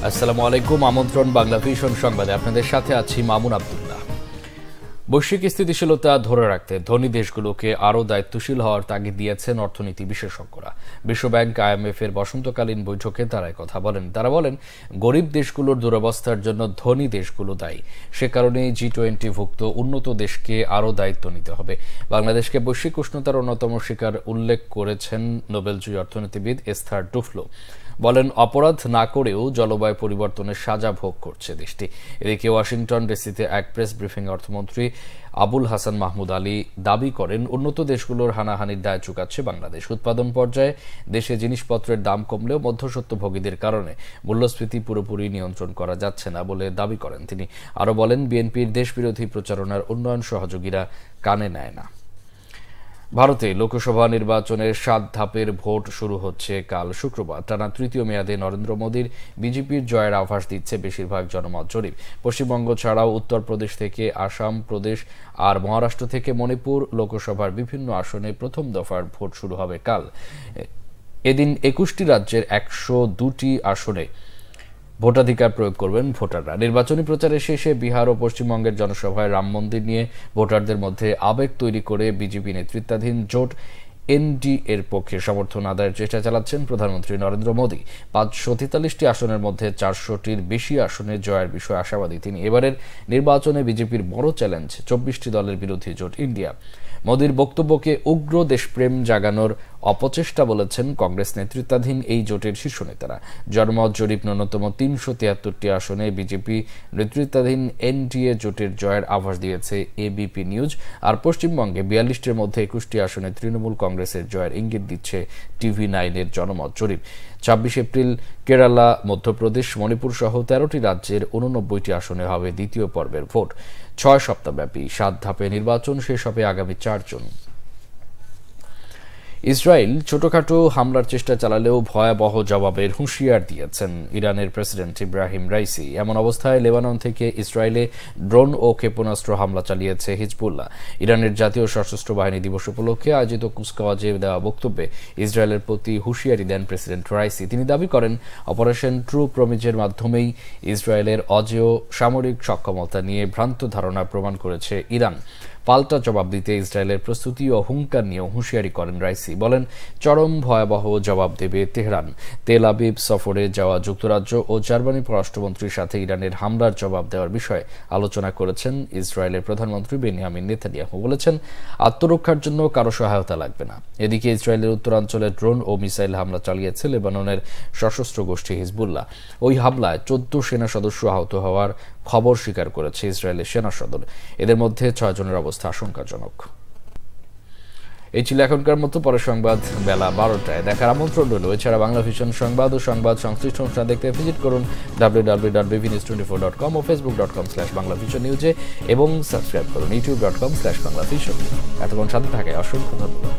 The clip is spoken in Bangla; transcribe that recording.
আসসালামু আলাইকুম। আমন্ত্রণ বাংলা ভিশন সংবাদে আপনাদের সাথে আছি মামুন আব্দুল্লাহ। বৈশ্বিক স্থিতিশীলতা ধরে রাখতে ধনী দেশগুলোকে আরও দায়িত্বশীল হওয়ার তাগিদ দিয়েছেন অর্থনীতি বিশেষজ্ঞরা। বিশ্বব্যাংক আইএমএফ এর বসন্তকালীন বৈঠকে তারা কথা বলেন। তারা বলেন, গরিব দেশগুলোর দুরবস্থার জন্য ধনী দেশগুলো দায়ী। সে কারণে G20ভুক্ত উন্নত দেশকে আরও দায়িত্ব নিতে হবে। বাংলাদেশকে বৈশ্বিক উষ্ণতার অন্যতম শিকার উল্লেখ করেছেন নোবেলজয়ী অর্থনীতিবিদ এস্থার ডুফ্লো। বলেন, অপরাধ না করেও জলবায়ু পরিবর্তনের সাজা ভোগ করছে দেশটি। এদিকে ওয়াশিংটন ডিসিতে এক প্রেস ব্রিফিং অর্থমন্ত্রী আবুল হাসান মাহমুদ আলী দাবি করেন, উন্নত দেশগুলোর হানাহানির দায় চুকাচ্ছে বাংলাদেশ। উৎপাদন পর্যায়ে দেশে জিনিসপত্রের দাম কমলেও মধ্যস্বত্বভোগীদের কারণে মূল্যস্ফীতি পুরোপুরি নিয়ন্ত্রণ করা যাচ্ছে না বলে দাবি করেন তিনি। আরও বলেন, বিএনপির দেশবিরোধী প্রচারণার উন্নয়ন সহযোগীরা কানে নেয় না। ভারতে লোকসভা নির্বাচনের 7 ধাপের ভোট শুরু হচ্ছে কাল শুক্রবার। টানা তৃতীয় মেয়াদে নরেন্দ্র মোদীর বিজেপির জয়ের আভাস দিচ্ছে বেশিরভাগ জনমত জরিপ। পশ্চিমবঙ্গ ছাড়াও উত্তরপ্রদেশ থেকে আসাম প্রদেশ আর মহারাষ্ট্র থেকে মণিপুর লোকসভার বিভিন্ন আসনে প্রথম দফার ভোট শুরু হবে কাল। এদিন 21টি রাজ্যের 102টি আসনে ভোটাধিকার প্রয়োগ করবেন ভোটাররা। নির্বাচনী প্রচারের শেষে বিহার ও পশ্চিমবঙ্গের জনসভায় রাম মন্দির নিয়ে ভোটারদের মধ্যে আবেগ তৈরি করে বিজেপি নেতৃত্বাধীন জোট এনডিএ এর পক্ষে সমর্থন আদায়ের চেষ্টা চালাচ্ছেন প্রধানমন্ত্রী নরেন্দ্র মোদী। 543টি আসনের মধ্যে 400টির বেশি আসনে জয়ের বিষয়ে আশাবাদী তিনি। এবারের নির্বাচনে বিজেপির বড় চ্যালেঞ্জ 24টি দলের বিরোধী জোট ইন্ডিয়া। মোদীর বক্তব্যকে উগ্র দেশপ্রেম জাগানোর অপচেষ্টা বলেছেন কংগ্রেস নেতৃত্বাধীন এই জোটের শীর্ষ নেতারা। জনমত জরিপ ন্যূনতম 373টি আসনে বিজেপি নেতৃত্বাধীন এনডিএ জোটের জয়ের আভাস দিয়েছে এবিপি নিউজ। আর পশ্চিমবঙ্গে 42টির মধ্যে 21টি আসনে তৃণমূল কংগ্রেসের জয়ের ইঙ্গিত দিচ্ছে TV9 এর জনমত জরিপ। 26 এপ্রিল কেরালা, মধ্যপ্রদেশ, মণিপুর সহ 13টি রাজ্যের 89টি আসনে হবে দ্বিতীয় পর্বের ভোট। 6 সপ্তাহব্যাপী 7 ধাপে নির্বাচন শেষ হবে আগামী 4 জুন। ইসরায়েল ছোটখাটো হামলার চেষ্টা চালালেও ভয়াবহ জবাবের হুঁশিয়ার দিয়েছেন ইরানের প্রেসিডেন্ট ইব্রাহিম রাইসি। এমন অবস্থায় লেবানন থেকে ইসরায়েলে ড্রোন ও ক্ষেপণাস্ত্র হামলা চালিয়েছে হিজবুল্লাহ। ইরানের জাতীয় সশস্ত্র বাহিনী দিবস উপলক্ষে আয়োজিত কুচকাওয়াজে দেওয়া বক্তব্যে ইসরায়েলের প্রতি হুঁশিয়ারি দেন প্রেসিডেন্ট রাইসি। তিনি দাবি করেন, অপারেশন ট্রু প্রমিজের মাধ্যমেই ইসরায়েলের অজেয় সামরিক সক্ষমতা নিয়ে ভ্রান্ত ধারণা প্রমাণ করেছে ইরান। পাল্টা জবাব দিতে ইসরায়েলের প্রস্তুতি ও হুঙ্কার নিয়েও হুঁশিয়ারি করেন রাইসি। বলেন, চরম ভয়াবহ জবাব দেবে তেহরান। তেল আবিব সফরে যাওয়া যুক্তরাজ্য ও জার্মানির পররাষ্ট্রমন্ত্রীর সাথে ইরানের হামলার জবাব দেওয়ার বিষয়ে আলোচনা করেছেন ইসরায়েলের প্রধানমন্ত্রী বেনিয়ামিন নেতানিয়াহু। বলেছেন, আত্মরক্ষার জন্য কারো সহায়তা লাগবে না। এদিকে ইসরায়েলের উত্তরাঞ্চলে ড্রোন ও মিসাইল হামলা চালিয়েছে লেবাননের সশস্ত্র গোষ্ঠী হিজবুল্লাহ। ওই হামলায় 14 সেনা সদস্য আহত হওয়ার খবর স্বীকার করেছে ইসরায়েলের সেনা সদর। এদের মধ্যে 6 জনের অবস্থা আশঙ্কাজনক। এই ছিল এখনকার মতো। পরের সংবাদ বেলা 12টায় দেখার আমন্ত্রণ রইল। এছাড়া বাংলা ভিশন সংবাদ ও সংবাদ সংশ্লিষ্ট অনুষ্ঠান দেখতে ভিজিট করুন www.bvnews24.com ও facebook.com/banglavisionnews এবং সাবস্ক্রাইব করুন youtube.com/banglavision। এতক্ষণ সাথে থাকায় অসংখ্য ধন্যবাদ।